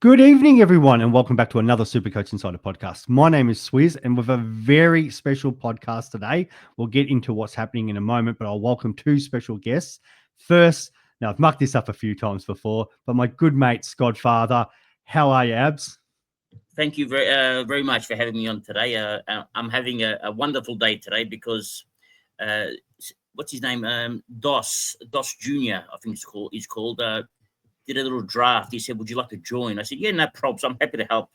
Good evening, everyone, and welcome back to another Supercoach Insider podcast. My name is Swizz, and with a very special podcast today. We'll get into what's happening in a moment, but I'll welcome two special guests. First, now I've mucked this up a few times before, but my good mate, SCodfather. How are you, Abs? Thank you very much for having me on today. I'm having a wonderful day today because what's his name? Dos Jr. I think he's called. Did a little draft. He said, "Would you like to join?" I said, "Yeah, no problems. I'm happy to help."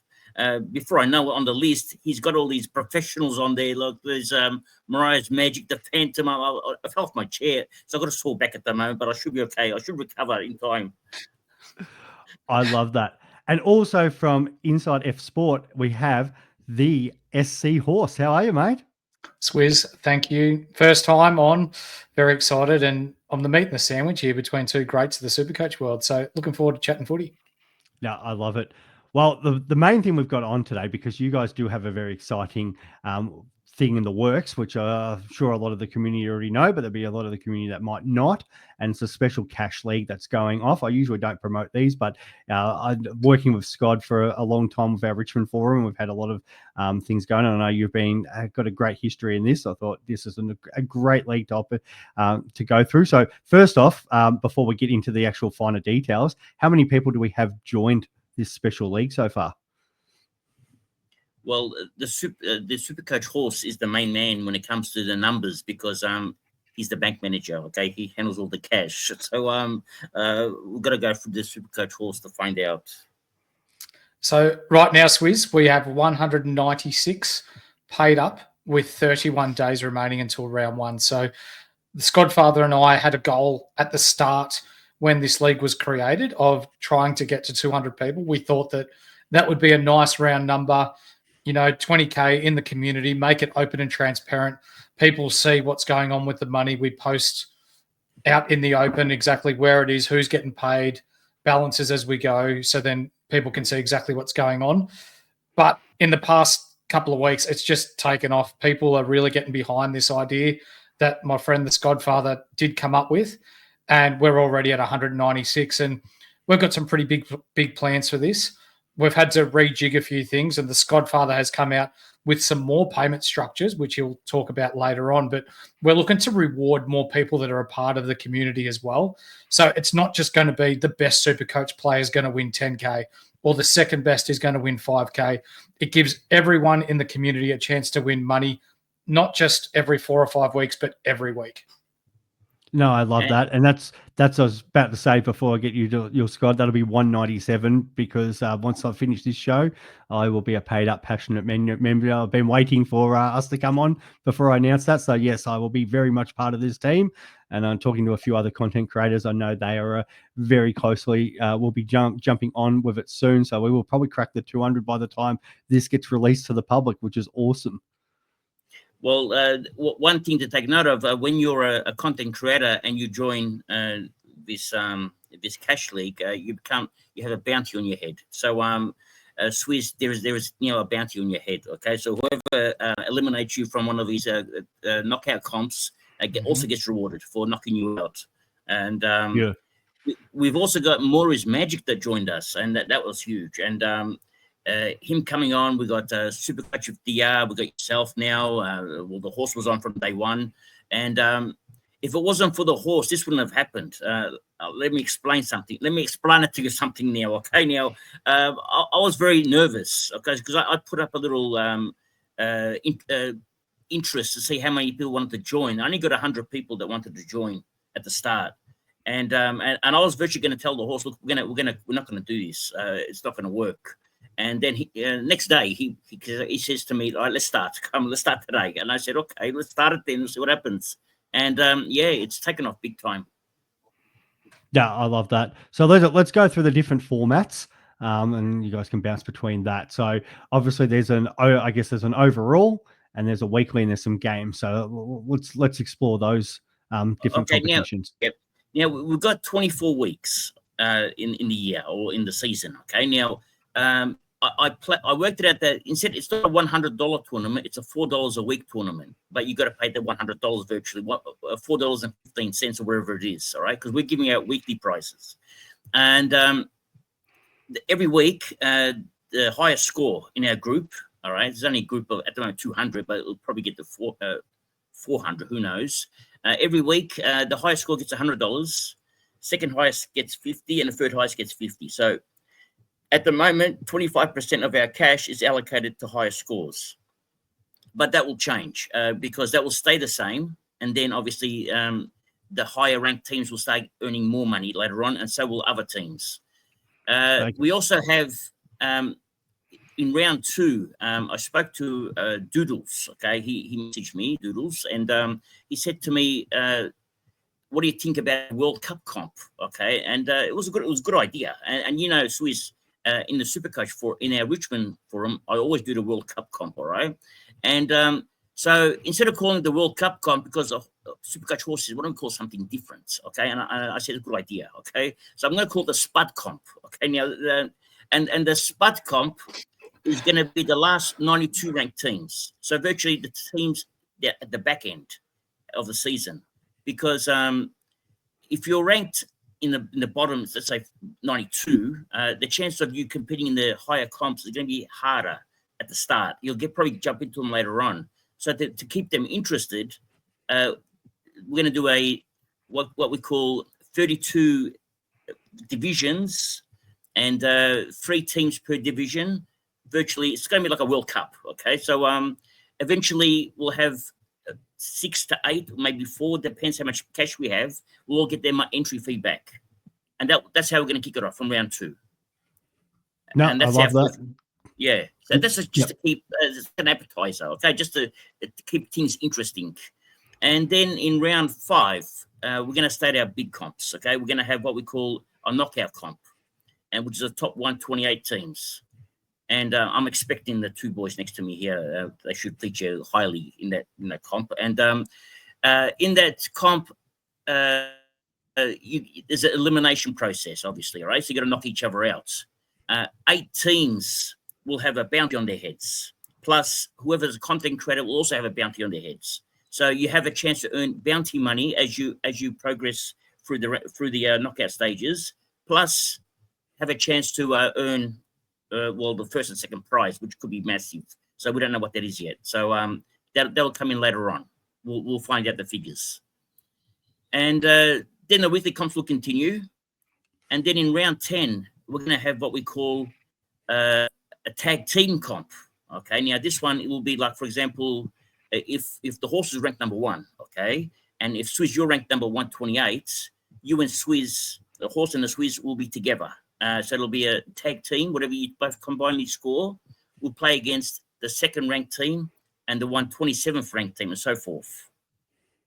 Before I know it, on the list, he's got all these professionals on there. Like there's Mariah's Magic, the Phantom. I fell off my chair, so I've got a sore back at the moment, but I should be okay. I should recover in time. I love that. And also from InsightFSports, we have the SC Horse. How are you, mate? Swizz, thank you. First time on, very excited, and I'm the meat and the sandwich here between two greats of the Supercoach world. So looking forward to chatting footy. Yeah, I love it. Well, the main thing we've got on today, because you guys do have a very exciting thing in the works, which I'm sure a lot of the community already know, but there'll be a lot of the community that might not. And it's a special cash league that's going off. I usually don't promote these, but I'm working with Scod for a long time with our Richmond Forum. We've had a lot of things going on. I know you've got a great history in this. I thought this is a great league topic to go through. So first off, before we get into the actual finer details, how many people do we have joined this special league so far? Well, the Supercoach Horse is the main man when it comes to the numbers because he's the bank manager. Okay, he handles all the cash. So we've got to go through the Supercoach Horse to find out. So right now, Swizz, we have 196 paid up with 31 days remaining until round one. So the SCodfather and I had a goal at the start when this league was created of trying to get to 200 people. We thought that would be a nice round number. 20K in the community, make it open and transparent. People see what's going on with the money. We post out in the open exactly where it is, who's getting paid, balances as we go, so then people can see exactly what's going on. But in the past couple of weeks, it's just taken off. People are really getting behind this idea that my friend, the SCodfather, did come up with, and we're already at 196, and we've got some pretty big plans for this. We've had to rejig a few things, and the SCodfather has come out with some more payment structures, which he'll talk about later on. But we're looking to reward more people that are a part of the community as well. So it's not just going to be the best Supercoach player is going to win 10K or the second best is going to win 5K. It gives everyone in the community a chance to win money, not just every 4 or 5 weeks, but every week. No, I love that. And that's what I was about to say before I get you to your Scod. That'll be 197 because once I finish this show, I will be a paid up, passionate member. I've been waiting for us to come on before I announce that. So yes, I will be very much part of this team. And I'm talking to a few other content creators. I know they are very closely, will be jumping on with it soon. So we will probably crack the 200 by the time this gets released to the public, which is awesome. Well, one thing to take note of when you're a content creator and you join this cash league, you have a bounty on your head. So, Swizz, there is a bounty on your head. Okay, so whoever eliminates you from one of these knockout comps also gets rewarded for knocking you out. And we've also got Mariah's Magic that joined us, and that was huge. And him coming on, we got Supercoach of the Year, we got yourself now. Well, the horse was on from day one, and if it wasn't for the horse, this wouldn't have happened. Let me explain something. Let me explain it to you something now. Okay, now I was very nervous, okay, because I put up a little interest to see how many people wanted to join. I only got 100 people that wanted to join at the start, and I was virtually going to tell the horse, look, we're not going to do this. It's not going to work. And then next day, he says to me, all right, let's start today. And I said, okay, let's start it then and see what happens. And it's taken off big time. Yeah, I love that. So let's go through the different formats, and you guys can bounce between that. So obviously there's an overall, and there's a weekly, and there's some games. So let's explore those different competitions. Now we've got 24 weeks in the year or in the season. Okay, now I worked it out that instead it's not a $100 tournament, it's a $4 a week tournament, but you got to pay the $100 virtually, $4.15 or wherever it is, all right? Because we're giving out weekly prices, and every week, the highest score in our group, all right, there's only a group of, at the moment, 200, but it'll probably get to 400, who knows. Every week, the highest score gets $100, second highest gets 50, and the third highest gets 50. So at the moment, 25% of our cash is allocated to higher scores. But that will change because that will stay the same. And then obviously the higher ranked teams will start earning more money later on, and so will other teams. We also have, in round 2, I spoke to Doodles, okay? He messaged me, Doodles, and he said to me, what do you think about World Cup comp? Okay, and it was a good idea. And you know, Swiss, in the Supercoach in our Richmond forum, I always do the World Cup comp, all right? And so instead of calling it the World Cup comp, because of Supercoach horses, why don't we call something different? Okay, and I said it's a good idea. Okay, so I'm going to call it the Spud comp. Okay, now and the Spud comp is going to be the last 92 ranked teams. So virtually the teams at the back end of the season, because if you're ranked in the bottom, let's say 92, the chance of you competing in the higher comps is going to be harder at the start. You'll probably jump into them later on. So to keep them interested, we're going to do what we call 32 divisions and 3 teams per division. Virtually, it's going to be like a World Cup. Okay, so eventually we'll have 6 to 8, maybe 4, depends how much cash we have. We'll all get their entry fee back, and that's how we're going to kick it off from round 2. No, and that's I love that. Yeah, so this is just to keep an appetizer, okay, just to keep things interesting. And then in round 5, we're going to start our big comps. Okay, we're going to have what we call a knockout comp, and which is the top 128 teams. And I'm expecting the 2 boys next to me here. They should feature highly in that comp. And in that comp, there's an elimination process, obviously, right? So you got to knock each other out. 8 teams will have a bounty on their heads. Plus, whoever's a content creator will also have a bounty on their heads. So you have a chance to earn bounty money as you progress through the knockout stages. Plus, have a chance to earn the first and second prize, which could be massive. So we don't know what that is yet. So that'll come in later on. We'll find out the figures. And then the weekly comps will continue. And then in round 10, we're going to have what we call a tag team comp. Okay, now this one, it will be like, for example, if the horse is ranked number 1, okay, and if Swizz, you're ranked number 128, you and Swizz, the horse and the Swizz will be together. So it'll be a tag team, whatever you both combinedly score, will play against the second ranked team and the 127th ranked team and so forth.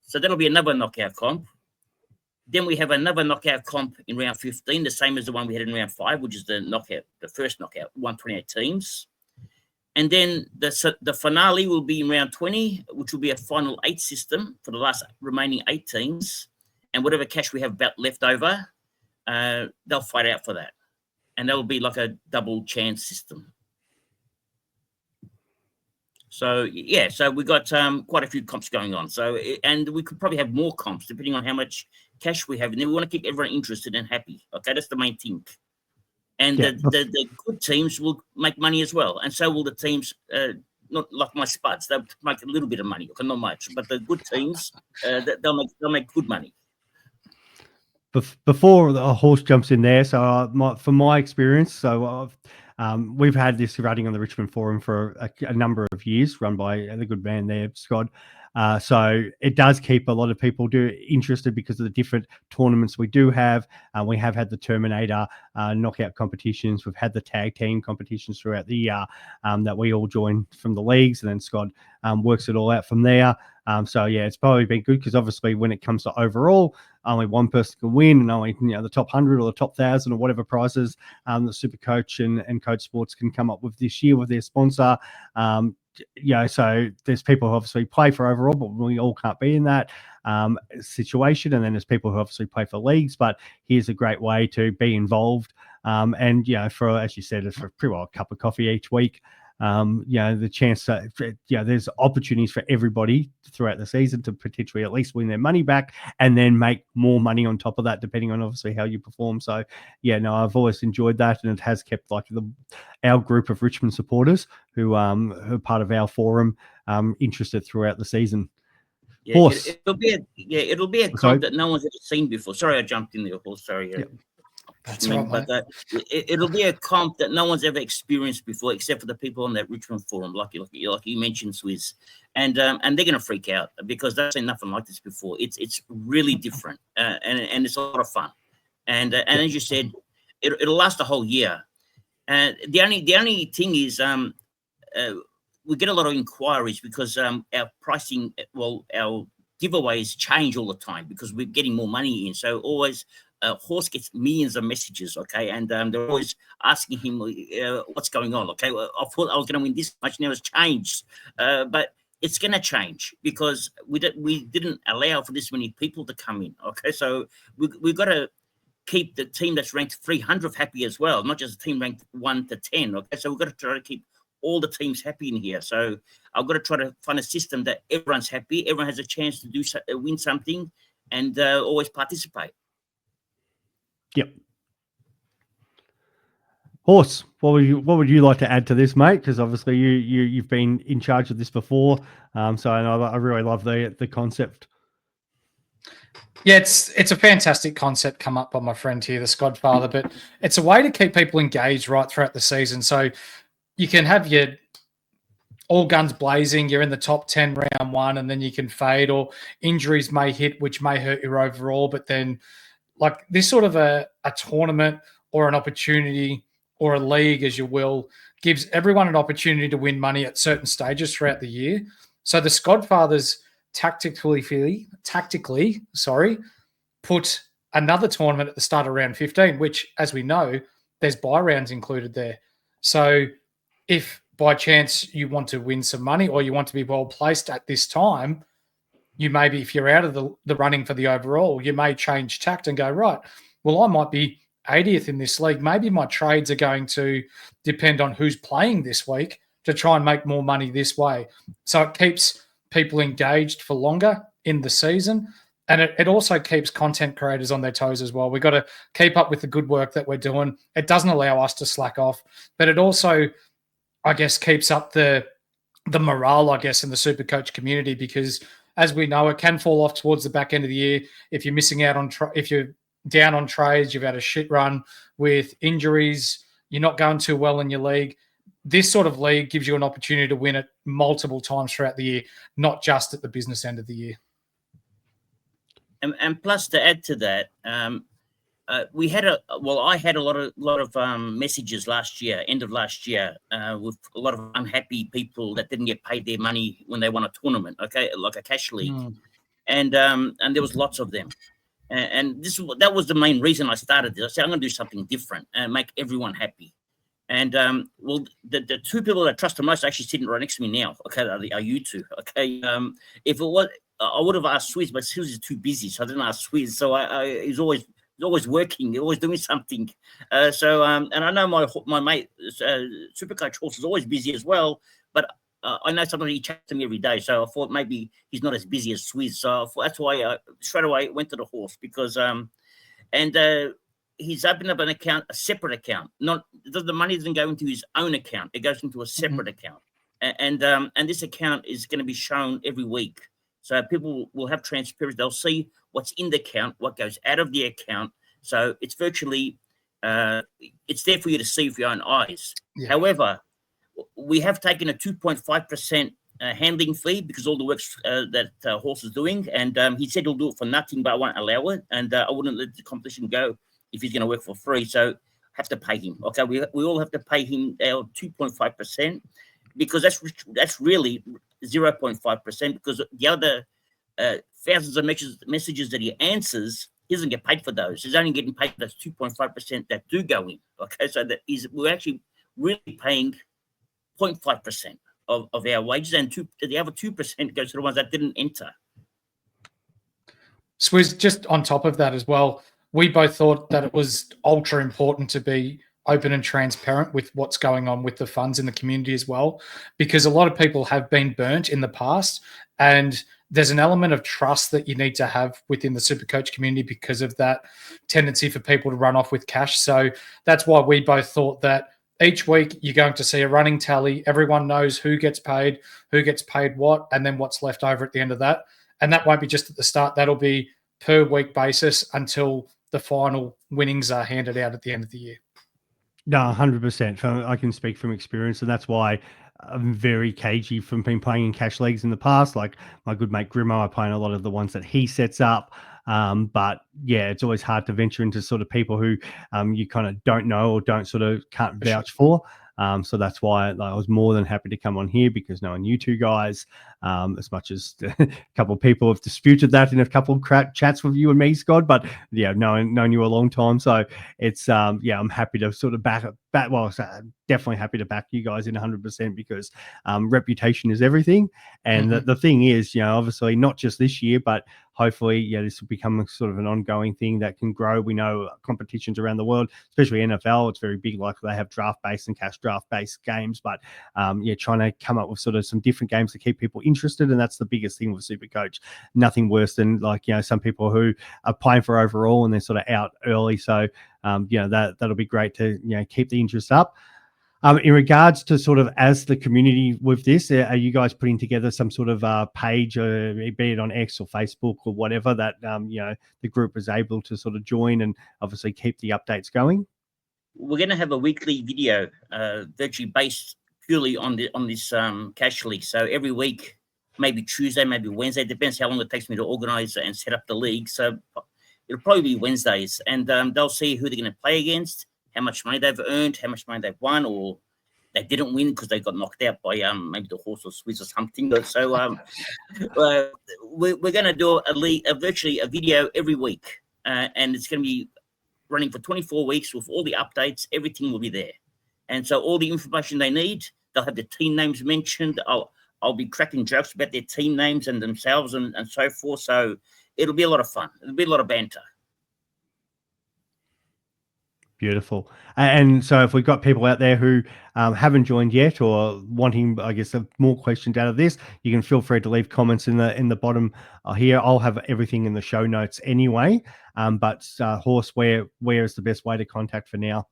So that'll be another knockout comp. Then we have another knockout comp in round 15, the same as the one we had in round 5, which is the first knockout, 128 teams. And then the finale will be in round 20, which will be a final 8 system for the last remaining 8 teams. And whatever cash we have left over, they'll fight out for that. And that will be like a double chance system. So, yeah, so we got quite a few comps going on. So, and we could probably have more comps depending on how much cash we have. And then we want to keep everyone interested and happy. Okay, that's the main thing. And the good teams will make money as well. And so will the teams, not like my Spuds. They'll make a little bit of money, okay, not much. But the good teams, they'll make good money. Before the horse jumps in there, so from my experience, so we've had this running on the Richmond Forum for a number of years, run by the good man there, SCod. So it does keep a lot of people interested because of the different tournaments we do have. We have had the Terminator knockout competitions. We've had the tag team competitions throughout the year that we all join from the leagues, and then SCod works it all out from there. So yeah, it's probably been good because obviously when it comes to overall, only one person can win, and only the top 100 or the top 1,000 or whatever prizes that Supercoach and Coach Sports can come up with this year with their sponsor. So there's people who obviously play for overall, but we all can't be in that situation. And then there's people who obviously play for leagues, but here's a great way to be involved. And for, as you said, it's for pretty well a cup of coffee each week. the chance that, there's opportunities for everybody throughout the season to potentially at least win their money back and then make more money on top of that, depending on obviously how you perform. So, I've always enjoyed that, and it has kept our group of Richmond supporters who are part of our forum interested throughout the season. Yeah, Horse. It'll be a comp that no one's ever seen before. Sorry, I jumped in there, Horse. Sorry. Yep. That's right, but it'll be a comp that no one's ever experienced before, except for the people on that Richmond forum, like you mentioned, Swizz, and they're going to freak out because they've seen nothing like this before. It's really different, and it's a lot of fun, and as you said, it'll last a whole year. And the only thing is, we get a lot of inquiries because our pricing, our giveaways change all the time because we're getting more money in. So always, Horse gets millions of messages, okay, and they're always asking him what's going on. Okay, well, I thought I was going to win this much, now it's changed, but it's going to change because we didn't allow for this many people to come in. Okay, so we've got to keep the team that's ranked 300th happy as well, not just the team ranked 1 to 10. Okay, so we've got to try to keep all the teams happy in here. So I've got to try to find a system that everyone's happy, everyone has a chance to win something, and always participate. Yep. Horse, what would you like to add to this, mate? Because obviously you've been in charge of this before, so I really love the concept. Yeah, it's a fantastic concept come up by my friend here, the SCodfather, but it's a way to keep people engaged right throughout the season. So you can have your all guns blazing, you're in the top 10 round one, and then you can fade, or injuries may hit, which may hurt your overall, but then like this sort of a tournament or an opportunity or a league, as you will, gives everyone an opportunity to win money at certain stages throughout the year. So the SCodfathers tactically, put another tournament at the start of round 15, which, as we know, there's bye rounds included there. So if by chance you want to win some money or you want to be well placed at this time, you maybe, if you're out of the running for the overall, you may change tact and go, right, well, I might be 80th in this league. Maybe my trades are going to depend on who's playing this week to try and make more money this way. So it keeps people engaged for longer in the season. And it also keeps content creators on their toes as well. We've got to keep up with the good work that we're doing. It doesn't allow us to slack off, but it also, I guess, keeps up the morale, I guess, in the Supercoach community, because as we know, it can fall off towards the back end of the year. If you're missing out on, if you're down on trades, you've had a shit run with injuries, you're not going too well in your league. This sort of league gives you an opportunity to win it multiple times throughout the year, not just at the business end of the year. And plus, to add to that, I had a lot of messages last year, end of last year, with a lot of unhappy people that didn't get paid their money when they won a tournament, okay, like a cash league, and there was lots of them, and that was the main reason I started this. I said I'm going to do something different and make everyone happy. And the two people that I trust the most are actually sitting right next to me now. Okay, are you two? Okay, if it was, I would have asked Swizz, but Swizz is too busy, so I didn't ask Swizz. So he's always working, he's always doing something. And I know my mate, Supercoach Horse, is always busy as well. But I know sometimes he chats to me every day, so I thought maybe he's not as busy as Swizz. So that's why I straight away went to the Horse, because he's opened up an account, a separate account. Not the money doesn't go into his own account; it goes into a separate account. And this account is going to be shown every week, so people will have transparency. They'll see what's in the account, what goes out of the account. So it's virtually, it's there for you to see with your own eyes. Yeah. However, we have taken a 2.5% handling fee because all the work that Horse is doing, and he said he'll do it for nothing, but I won't allow it, and I wouldn't let the competition go if he's going to work for free. So have to pay him. Okay, we all have to pay him our 2.5%, because that's really 0.5%, because the other thousands of messages that he answers, he doesn't get paid for those. He's only getting paid for those 2.5% that do go in. Okay, so we're actually really paying 0.5% of our wages, and the other 2% goes to the ones that didn't enter. Swizz, just on top of that as well, we both thought that it was ultra important to be open and transparent with what's going on with the funds in the community as well, because a lot of people have been burnt in the past, and there's an element of trust that you need to have within the Supercoach community because of that tendency for people to run off with cash. So that's why we both thought that each week you're going to see a running tally. Everyone knows who gets paid what, and then what's left over at the end of that. And that won't be just at the start. That'll be per week basis until the final winnings are handed out at the end of the year. No, 100%. I can speak from experience, and that's why I'm very cagey from being playing in cash leagues in the past. Like my good mate Grimo, I play in a lot of the ones that he sets up. But yeah, it's always hard to venture into sort of people who you kind of don't know or can't vouch for. So that's why I was more than happy to come on here, because knowing you two guys, as much as a couple of people have disputed that in a couple of chats with you and me, Scott, but yeah, known you a long time. So it's, I'm happy to sort of definitely happy to back you guys in 100%, because reputation is everything. And the thing is, obviously not just this year, but hopefully, this will become sort of an ongoing thing that can grow. We know competitions around the world, especially NFL, it's very big. Like they have draft-based and cash draft-based games, but trying to come up with sort of some different games to keep people interested, and that's the biggest thing with Supercoach. Nothing worse than some people who are playing for overall and they're sort of out early. So that'll be great to keep the interest up. In regards to sort of as the community with this, are you guys putting together some sort of page, be it on X or Facebook or whatever, that the group is able to sort of join and obviously keep the updates going? We're going to have a weekly video, virtually based purely on this cash league. So every week, maybe Tuesday, maybe Wednesday, depends how long it takes me to organize and set up the league. So it'll probably be Wednesdays, and they'll see who they're going to play against, how much money they've earned, how much money they've won, or they didn't win because they got knocked out by maybe the horse or Swiss or something. So we're going to do virtually a video every week, and it's going to be running for 24 weeks with all the updates. Everything will be there, and so all the information they need, they'll have the team names mentioned. I'll be cracking jokes about their team names and themselves and so forth. So it'll be a lot of fun. It'll be a lot of banter. Beautiful. And so if we've got people out there who haven't joined yet or wanting, I guess, more questions out of this, you can feel free to leave comments in the bottom here. I'll have everything in the show notes anyway. But Horse, where is the best way to contact for now?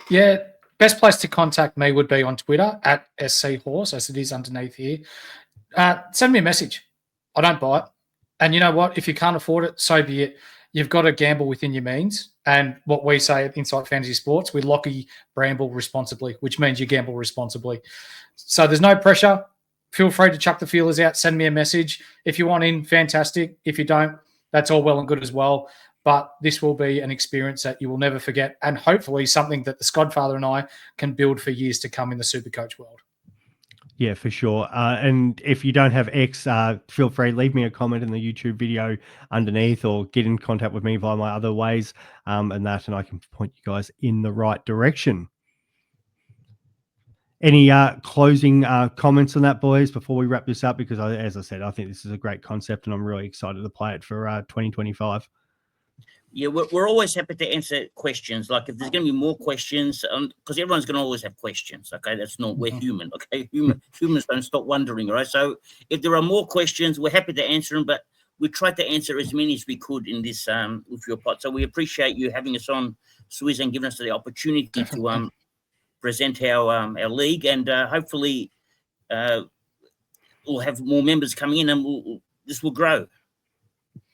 Yeah, best place to contact me would be on Twitter at SC Horse, as it is underneath here. Send me a message. I don't buy it. And you know what? If you can't afford it, so be it. You've got to gamble within your means. And what we say at Insight Fantasy Sports, we Lockie bramble responsibly, which means you gamble responsibly. So there's no pressure. Feel free to chuck the feelers out. Send me a message. If you want in, fantastic. If you don't, that's all well and good as well. But this will be an experience that you will never forget, and hopefully something that the SCodfather and I can build for years to come in the Supercoach world. Yeah, for sure. And if you don't have X, feel free, leave me a comment in the YouTube video underneath, or get in contact with me via my other ways, and I can point you guys in the right direction. Any closing comments on that, boys, before we wrap this up? Because as I said, I think this is a great concept, and I'm really excited to play it for 2025. Yeah, we're always happy to answer questions. Like if there's going to be more questions, because everyone's going to always have questions. Okay, that's not, we're human. Okay, humans don't stop wondering, right? So if there are more questions, we're happy to answer them. But we tried to answer as many as we could in this with your pod. So we appreciate you having us on, Swizz, and giving us the opportunity to present our league, and hopefully we'll have more members coming in, and this will grow.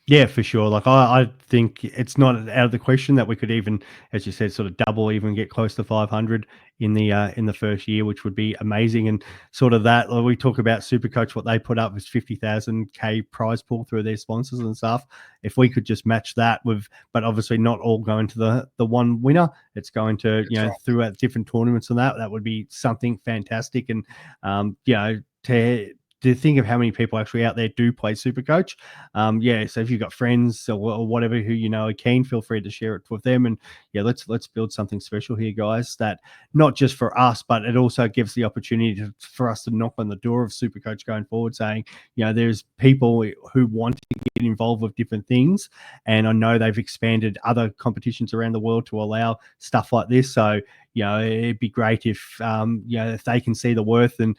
Yeah, for sure. Like I think it's not out of the question that we could even, as you said, sort of double, even get close to 500 in the first year, which would be amazing. And sort of that, like we talk about Supercoach, what they put up was 50,000 prize pool through their sponsors and stuff. If we could just match that with, but obviously not all going to the one winner, it's going to throughout different tournaments and that would be something fantastic. And to to think of how many people actually out there do play Supercoach. So if you've got friends or whatever who you know are keen, feel free to share it with them. And let's build something special here, guys. That not just for us, but it also gives the opportunity for us to knock on the door of Supercoach going forward, saying, there's people who want to get involved with different things, and I know they've expanded other competitions around the world to allow stuff like this. So it'd be great if if they can see the worth and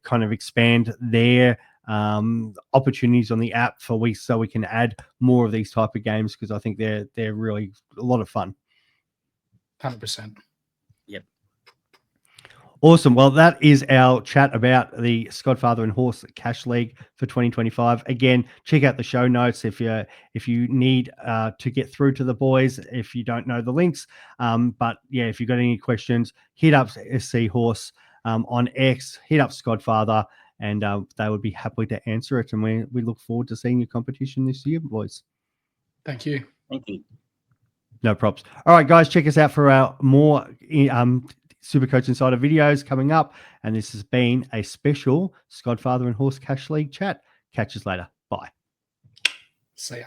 kind of expand their opportunities on the app so we can add more of these type of games, because I think they're really a lot of fun. 100%. Yep. Awesome. Well, that is our chat about the SCodfather and Horse Cash League for 2025. Again, check out the show notes if you need to get through to the boys, if you don't know the links. But if you've got any questions, hit up SC Horse on X, hit up SCodfather, and they would be happy to answer it. And we look forward to seeing your competition this year, boys. Thank you. Thank you. No props. All right, guys, check us out for our more Supercoach Insider videos coming up. And this has been a special SCodfather and Horse Cash League chat. Catch us later. Bye. See ya.